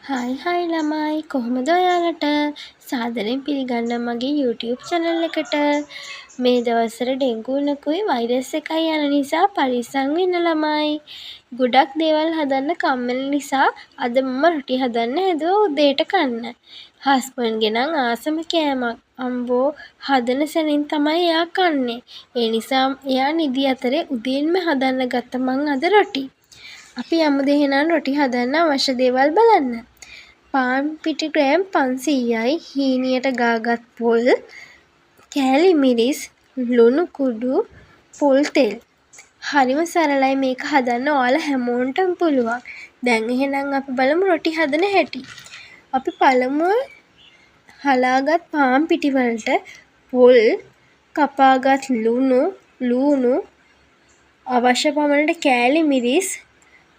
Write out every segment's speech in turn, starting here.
Hi ළමයි කොහොමද ඔයාලට සාදරයෙන් පිළිගන්න මගේ YouTube channel එකට. මේ දවස්වල ඩෙන්ගු ලකුයි වෛරස් එකයි යන නිසා පරිස්සම් වෙන්න ළමයි. ගොඩක් දේවල් හදන්න කම්මැලි නිසා අද මම රොටි හදන්න හැදුවා උදේට කන්න. හස්බන්ඩ්ගේ නම් ආසම කෑමක්. අම්බෝ හදන සැනින් තමයි එයා කන්නේ. ඒ නිසා එයා නිදි අතරේ උදේන්ම හදන්න ගත්ත මං අද රොටි. අපි යමුද එහෙනම් රොටි හදන්න අවශ්‍ය දේවල් බලන්න. පාන් පිටි ග්‍රෑම් 500යි, හීනියට ගාගත් පොල්, කෑලි මිරිස්, ලුණු කුඩු, පොල් තෙල්. හරිම සරලයි මේක හදන්න ඔයාලා හැමෝටම පුළුවන්. දැන් එහෙනම් අපි බලමු රොටි හදන හැටි. අපි පළමුව හලාගත් පාන් පිටි වලට පොල්, කපාගත් ලුණු, අවශ්‍ය පමණට කෑලි මිරිස්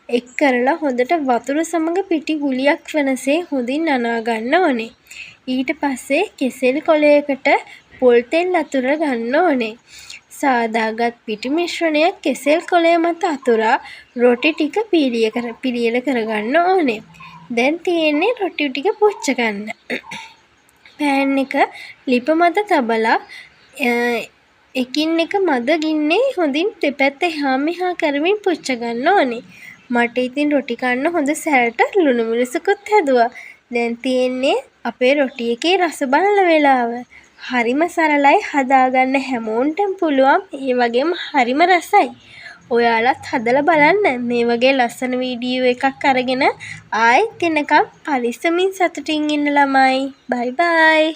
එක් කරලා හොඳට වතුර සමග පිටි ගුලියක් වනසේ හොඳින් අනා ගන්න ඕනේ. ඊට පස්සේ කෙසෙල් කොලයකට පොල් තෙල් අතුර ගන්න ඕනේ. සාදාගත් පිටි මිශ්‍රණය කෙසෙල් කොලය මත අතුරා රොටි ටික පිළියෙල කරගන්න ඕනේ. දැන් තියෙන්නේ රොටි ටික පුච්ච ගන්න. පෑන් එක ලිප මත තබලා එකින් එක මද ගින්නේ හොඳින් දෙපැත්ත එහා මෙහා කරමින් පුච්ච ගන්න ඕනේ. මට ඉතින් රොටි කන්න හොඳ සැරට ලුණු මිරිසකුත් හැදුවා. දැන් තියෙන්නේ අපේ රොටි එකේ රස බලන වෙලාව. හරිම සරලයි හදාගන්න හැමෝටම පුළුවන්. ඒ වගේම හරිම රසයි. ඔයාලත් හදලා බලන්න. මේ වගේ ලස්සන වීඩියෝ එකක් අරගෙන ආයෙත් එනකම් පරිස්සමින් සතුටින් ඉන්න ළමයි. බයි බයි.